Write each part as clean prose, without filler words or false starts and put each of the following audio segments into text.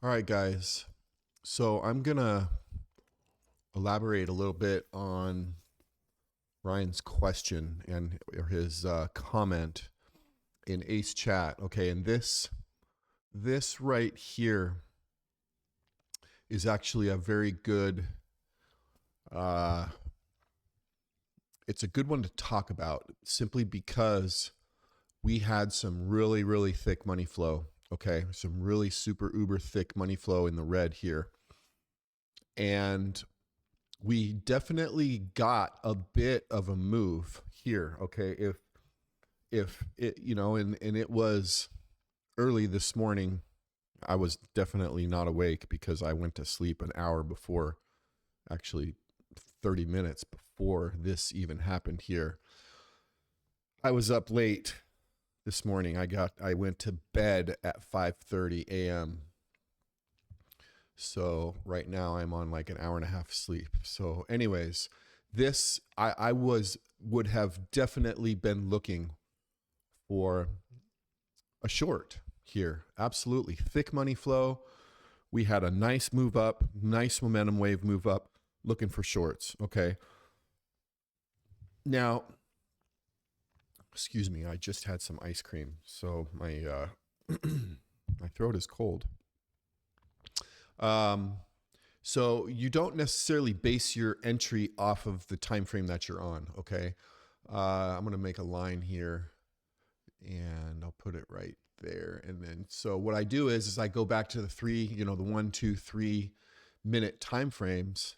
All right, guys. So I'm going to elaborate a little bit on Ryan's question and or his comment in Ace Chat. Okay, and this right here is actually a very good. Uh, it's a good one to talk about simply because we had some really thick money flow. Okay, some really super uber thick money flow in the red here, and we definitely got a bit of a move here. Okay, if it and it was early this morning. I was definitely not awake because I went to sleep an hour before, actually 30 minutes before this even happened here. I was up late this morning. I went to bed at 5:30 a.m. So right now I'm on like an hour and a half sleep. So anyways, this I would have definitely been looking for a short here. Absolutely. Thick money flow. We had a nice move up, nice momentum wave move up, looking for shorts. Okay. Now, excuse me, I just had some ice cream. So my my throat is cold. Um so you don't necessarily base your entry off of the time frame that you're on, okay? I'm going to make a line here and I'll put it right there. And then, so what I do is I go back to the the 1, 2, 3 minute time frames,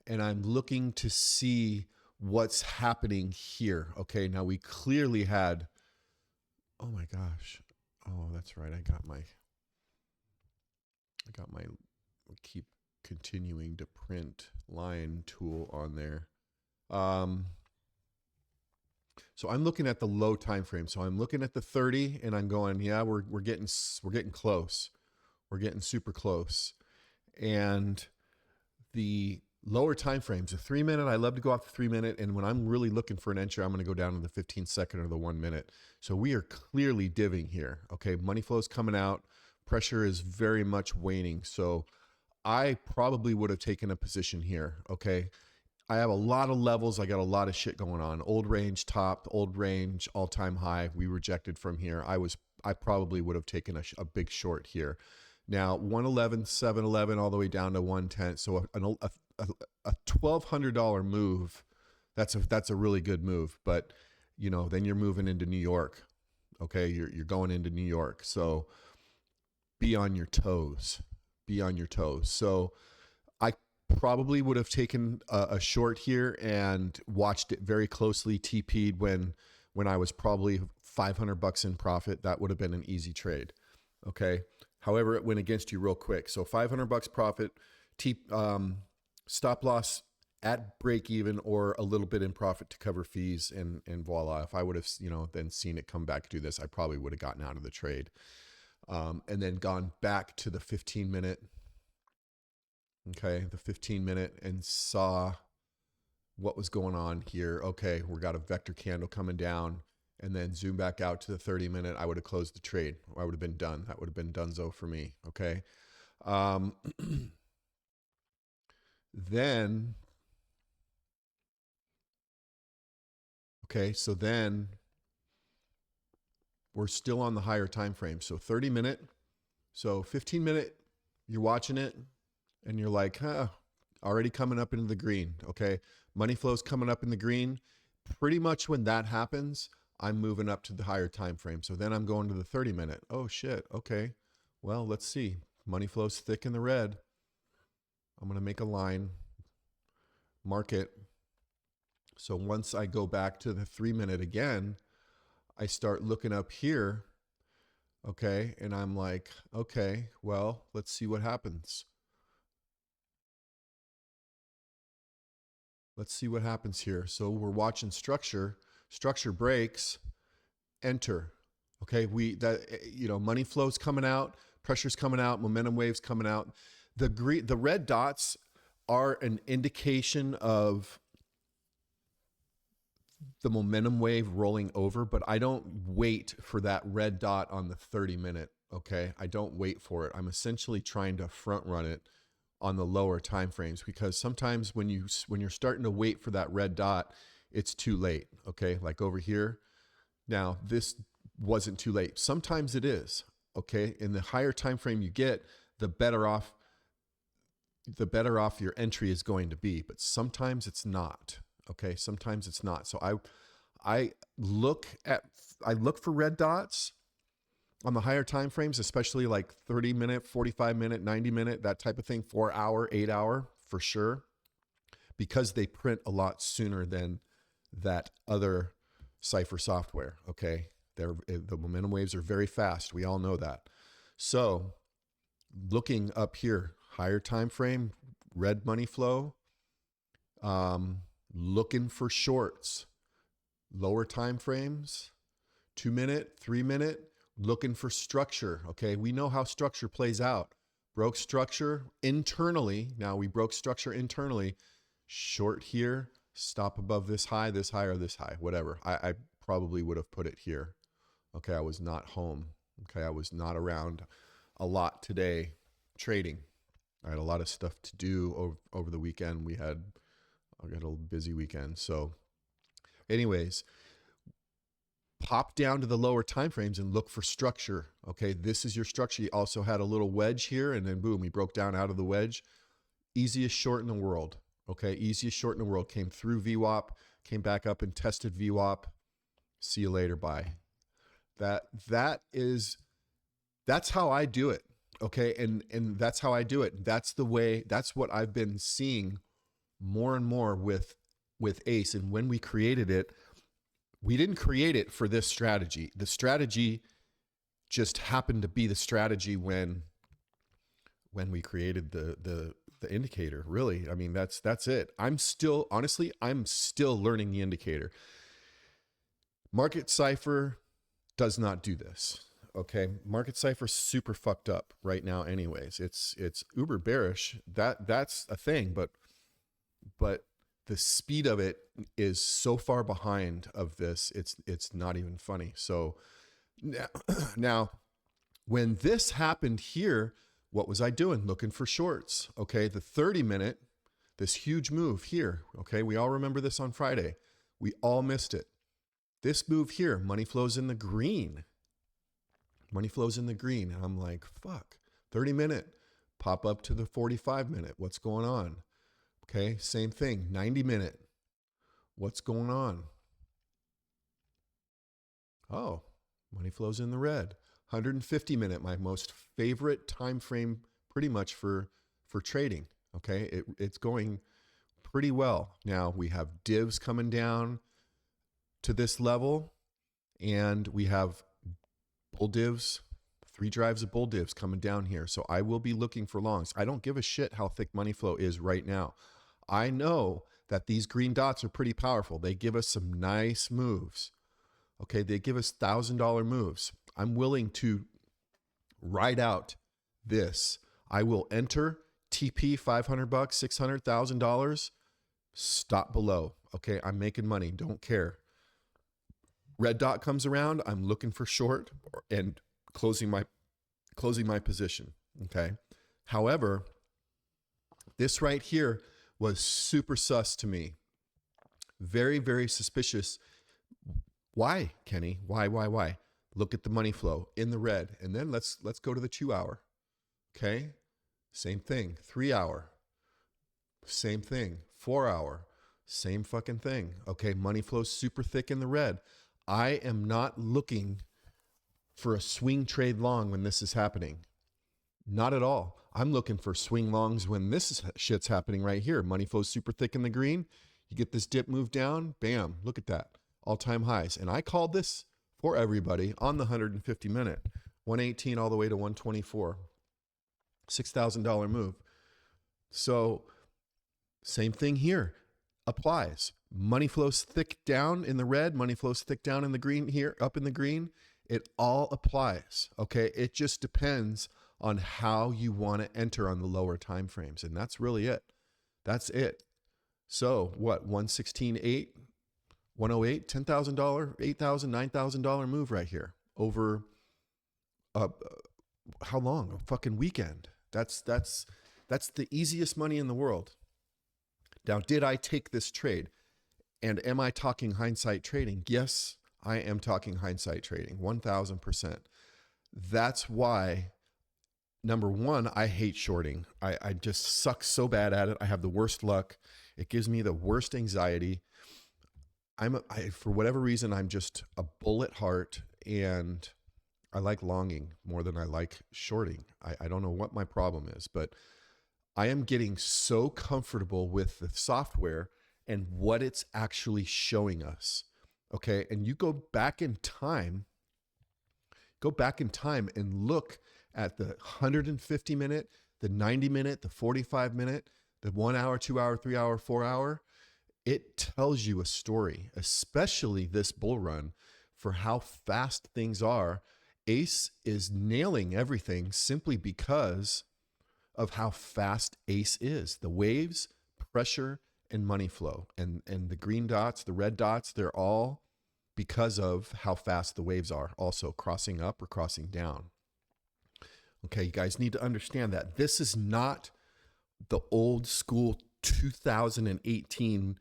and I'm looking to see what's happening here. Okay. Now we clearly had, oh my gosh. Oh, that's right. I keep continuing to print line tool on there. So I'm looking at the low time frame. So I'm looking at the 30 and I'm going, yeah, we're getting close. We're getting super close. And the lower time frames, the 3 minute, I love to go off the 3 minute. And when I'm really looking for an entry, I'm going to go down to the 15 second or the 1 minute. So we are clearly divvying here. Okay. Money flow is coming out. Pressure is very much waning. So I probably would have taken a position here. Okay. I have a lot of levels. I got a lot of shit going on. Old range top, old range all time high. We rejected from here. I probably would have taken a big short here. Now 111, 711, all the way down to 110. So a $1,200 move. That's a really good move. But then you're moving into New York. Okay, you're going into New York. So be on your toes. Be on your toes. So I probably would have taken a short here and watched it very closely. TP'd when I was probably $500 in profit. That would have been an easy trade. Okay. However, it went against you real quick. So $500 profit, stop loss at break even or a little bit in profit to cover fees, and voila. If I would have then seen it come back to this, I probably would have gotten out of the trade, and then gone back to the 15 minute. Okay, the 15 minute, and saw what was going on here. Okay, we got a vector candle coming down, and then zoom back out to the 30 minute. I would have closed the trade. I would have been done. That would have been donezo for me. Okay. Then, okay, so then we're still on the higher time frame. So 30 minute, so 15 minute, you're watching it and you're like, already coming up into the green. Okay. Money flow's coming up in the green. Pretty much when that happens, I'm moving up to the higher time frame. So then I'm going to the 30 minute. Oh shit. Okay. Well, let's see. Money flow's thick in the red. I'm going to make a line, mark it. So once I go back to the 3 minute again, I start looking up here. Okay. And I'm like, okay, well, let's see what happens. Let's see what happens here. So we're watching structure. Structure breaks. Enter. Okay, money flow's coming out, pressure's coming out, momentum waves coming out. The red dots are an indication of the momentum wave rolling over, but I don't wait for that red dot on the 30 minute. Okay. I don't wait for it. I'm essentially trying to front run it on the lower time frames, because sometimes when you're starting to wait for that red dot, it's too late. Okay. Like over here. Now, this wasn't too late. Sometimes it is. Okay. In the higher time frame you get, the better off your entry is going to be, but sometimes it's not. Okay. Sometimes it's not. So I look for red dots on the higher time frames, especially like 30-minute, 45-minute, 90-minute, that type of thing, 4-hour, 8-hour for sure, because they print a lot sooner than that other cipher software. Okay. The momentum waves are very fast. We all know that. So looking up here, higher time frame, red money flow, looking for shorts, lower time frames, 2-minute, 3-minute, looking for structure. Okay. We know how structure plays out. Broke structure internally. Now we broke structure internally. Short here, stop above this high, or this high, whatever. I probably would have put it here. Okay. I was not home. Okay. I was not around a lot today trading. I had a lot of stuff to do over the weekend. I got a busy weekend. So anyways, pop down to the lower time frames and look for structure. Okay, this is your structure. You also had a little wedge here, and then boom, he broke down out of the wedge. Easiest short in the world. Okay, easiest short in the world. Came through VWAP, came back up and tested VWAP. See you later, bye. That's how I do it. Okay, and that's how I do it. That's the way. That's what I've been seeing more and more with ACE. And when we created it, we didn't create it for this strategy. The strategy just happened to be the strategy when we created the indicator. Really, I mean, that's it. I'm still learning the indicator. Market Cipher does not do this. Okay, Market Cipher's super fucked up right now. Anyways, it's uber bearish. That's a thing, but the speed of it is so far behind of this, it's not even funny. So now when this happened here, what was I doing? Looking for shorts. Okay, the 30-minute, this huge move here. Okay, we all remember this on Friday. We all missed it. This move here, money flows in the green. Money flows in the green. And I'm like, fuck, 30-minute, pop up to the 45-minute. What's going on? Okay, same thing, 90-minute. What's going on? Oh, money flows in the red. 150-minute, my most favorite time frame pretty much for trading. Okay, it's going pretty well. Now we have divs coming down to this level, and we have bull divs, 3 drives of bull divs coming down here. So I will be looking for longs. I don't give a shit how thick money flow is right now. I know that these green dots are pretty powerful. They give us some nice moves. Okay, they give us $1,000 moves. I'm willing to ride out this. I will enter TP $500, $600,000. Stop below. Okay, I'm making money. Don't care. Red dot comes around. I'm looking for short and closing my position. Okay. However, this right here was super sus to me. Very, very suspicious. Why, Kenny? Why? Look at the money flow in the red. And then let's go to the 2-hour. Okay? Same thing. 3-hour. Same thing. 4-hour. Same fucking thing. Okay, money flows super thick in the red. I am not looking for a swing trade long when this is happening. Not at all. I'm looking for swing longs when this shit's happening right here. Money flows super thick in the green. You get this dip move down. Bam. Look at that. All-time highs. And I called this for everybody on the 150-minute. 118 all the way to 124. $6,000 move. So same thing here. Applies. Money flows thick down in the red. Money flows thick down in the green here, up in the green. It all applies. Okay. It just depends on how you want to enter on the lower time frames. And that's really it. That's it. So what? 116.8, 108, $10,000, $8,000, $9,000 move right here over How long? A fucking weekend. That's the easiest money in the world. Now, did I take this trade? And am I talking hindsight trading? Yes, I am talking hindsight trading, 1000%. That's why, number one, I hate shorting. I just suck so bad at it. I have the worst luck. It gives me the worst anxiety. For whatever reason, I'm just a bull at heart, and I like longing more than I like shorting. I don't know what my problem is, but I am getting so comfortable with the software and what it's actually showing us. Okay. And you go back in time and look at the 150 minute, the 90 minute, the 45 minute, the 1 hour, 2 hour, 3 hour, 4 hour. It tells you a story, especially this bull run, for how fast things are. Ace is nailing everything simply because of how fast Ace is. The waves, pressure, and money flow. And the green dots, the red dots, they're all because of how fast the waves are, also crossing up or crossing down. Okay, you guys need to understand that this is not the old school 2018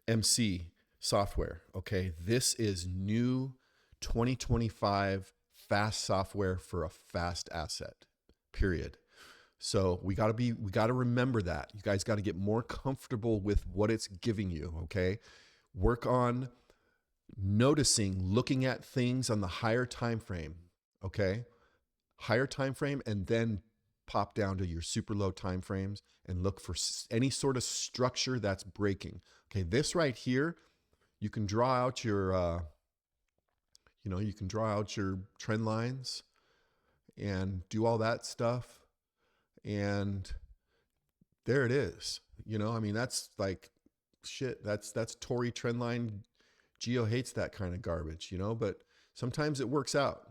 MC software. Okay, this is new 2025 fast software for a fast asset, period. So we got to remember that. You guys got to get more comfortable with what it's giving you, okay? Work on noticing, looking at things on the higher time frame, okay? Higher time frame, and then pop down to your super low time frames and look for any sort of structure that's breaking. Okay, this right here, you can draw out your you can draw out your trend lines and do all that stuff. And there it is. I mean, that's like shit. That's Tory trendline. Geo hates that kind of garbage, but sometimes it works out.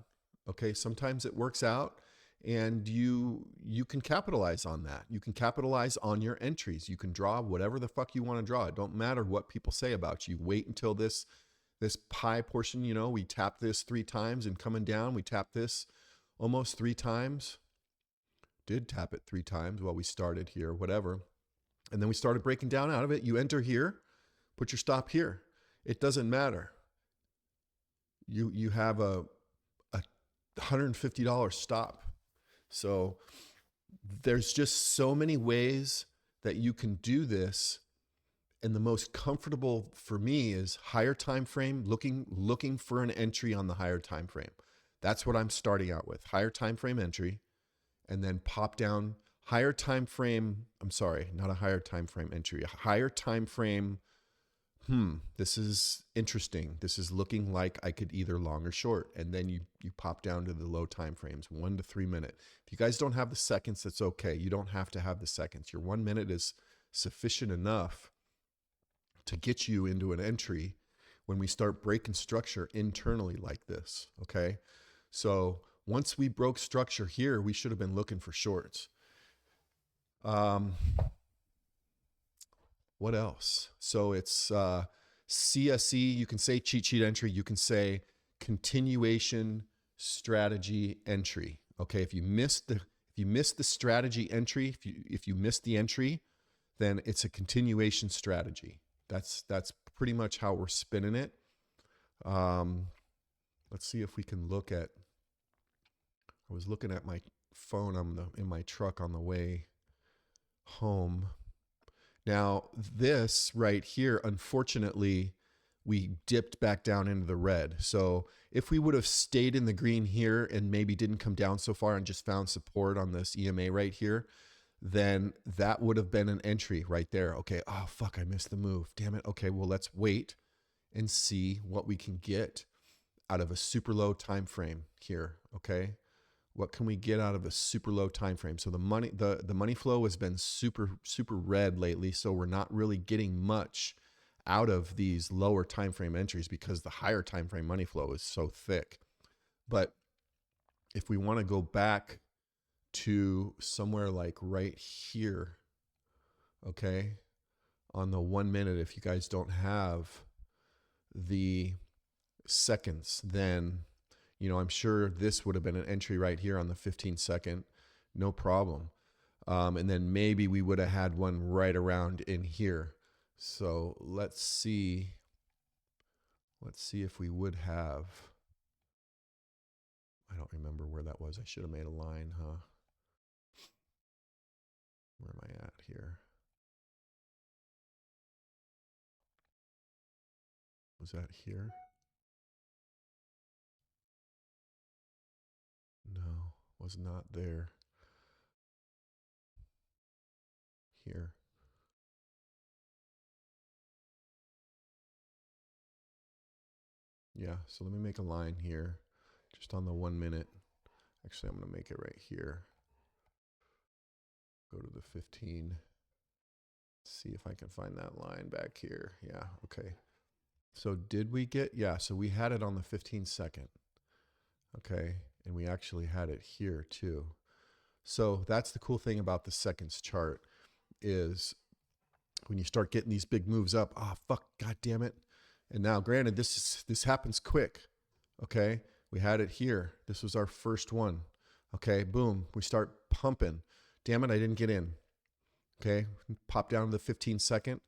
Okay. Sometimes it works out, and you can capitalize on that. You can capitalize on your entries. You can draw whatever the fuck you want to draw. It don't matter what people say about you. Wait until this pie portion, we tap this 3 times, and coming down, we tap this almost 3 times. Did tap it 3 times while we started here, whatever. And then we started breaking down out of it. You enter here, put your stop here. It doesn't matter. You have a $150 stop. So there's just so many ways that you can do this. And the most comfortable for me is higher time frame, looking for an entry on the higher time frame. That's what I'm starting out with. Higher time frame entry. And then pop down higher time frame. I'm sorry, not a higher time frame entry, a higher time frame. This is interesting. This is looking like I could either long or short. And then you pop down to the low time frames, 1 to 3 minute. If you guys don't have the seconds, that's okay. You don't have to have the seconds. Your 1 minute is sufficient enough to get you into an entry when we start breaking structure internally like this. Okay. So once we broke structure here, we should have been looking for shorts. What else? So it's CSE. You can say cheat sheet entry. You can say continuation strategy entry. Okay. If you missed the strategy entry, if you missed the entry, then it's a continuation strategy. That's pretty much how we're spinning it. Let's see if we can look at. I was looking at my phone in my truck on the way home. Now, this right here, unfortunately, we dipped back down into the red. So if we would have stayed in the green here and maybe didn't come down so far and just found support on this EMA right here, then that would have been an entry right there. Okay, oh, fuck, I missed the move. Damn it. Okay, well, let's wait and see what we can get out of a super low time frame here, okay? What can we get out of a super low time frame? So the money flow has been super red lately, so we're not really getting much out of these lower time frame entries because the higher time frame money flow is so thick. But if we want to go back to somewhere like right here, okay, on the 1 minute, if you guys don't have the seconds, then You know, I'm sure this would have been an entry right here on the 15-second, no problem. And then maybe we would have had one right around in here. So let's see. Let's see if we would have. I don't remember where that was. I should have made a line, huh? Where am I at here? Was that here? No, was not there. Here. Yeah, so let me make a line here, just on the 1 minute. Actually, I'm going to make it right here. Go to the 15. See if I can find that line back here. Yeah, okay. So did we get, yeah, so we had it on the 15-second. Okay, and we actually had it here too. So that's the cool thing about the seconds chart is when you start getting these big moves up, fuck, god damn it. And now granted, this happens quick. Okay, we had it here. This was our first one. Okay, boom, we start pumping. Damn it, I didn't get in. Okay, pop down to the 15-second.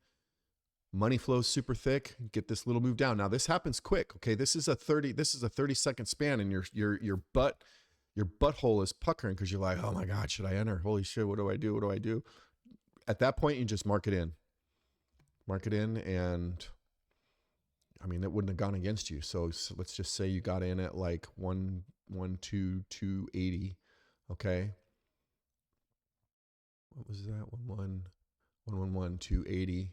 Money flows super thick. Get this little move down. Now this happens quick. Okay, this is a 30-second span, and your butthole is puckering because you're like, oh my god, should I enter? Holy shit, what do I do? What do I do? At that point, you just mark it in. Mark it in, and I mean, it wouldn't have gone against you. So let's just say you got in at like 280. Okay. What was that? 280,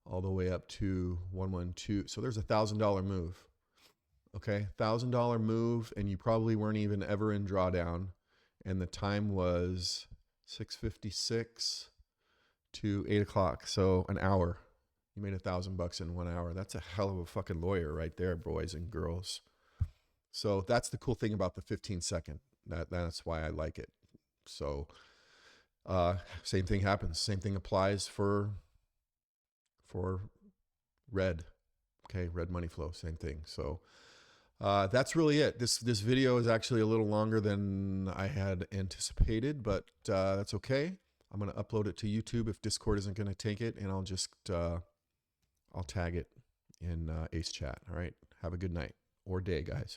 all the way up to 112. So there's $1,000 move. Okay, $1,000 move, and you probably weren't even ever in drawdown, and the time was 6:56 to 8 o'clock. So an hour. You made $1,000 in 1 hour. That's a hell of a fucking lawyer right there, boys and girls. So that's the cool thing about the 15-second. That's why I like it. So same thing happens. Same thing applies for red. Okay, red money flow, same thing. So that's really it. This video is actually a little longer than I had anticipated, but that's okay. I'm going to upload it to YouTube if Discord isn't going to take it, and I'll just I'll tag it in Ace Chat. All right. Have a good night or day, guys.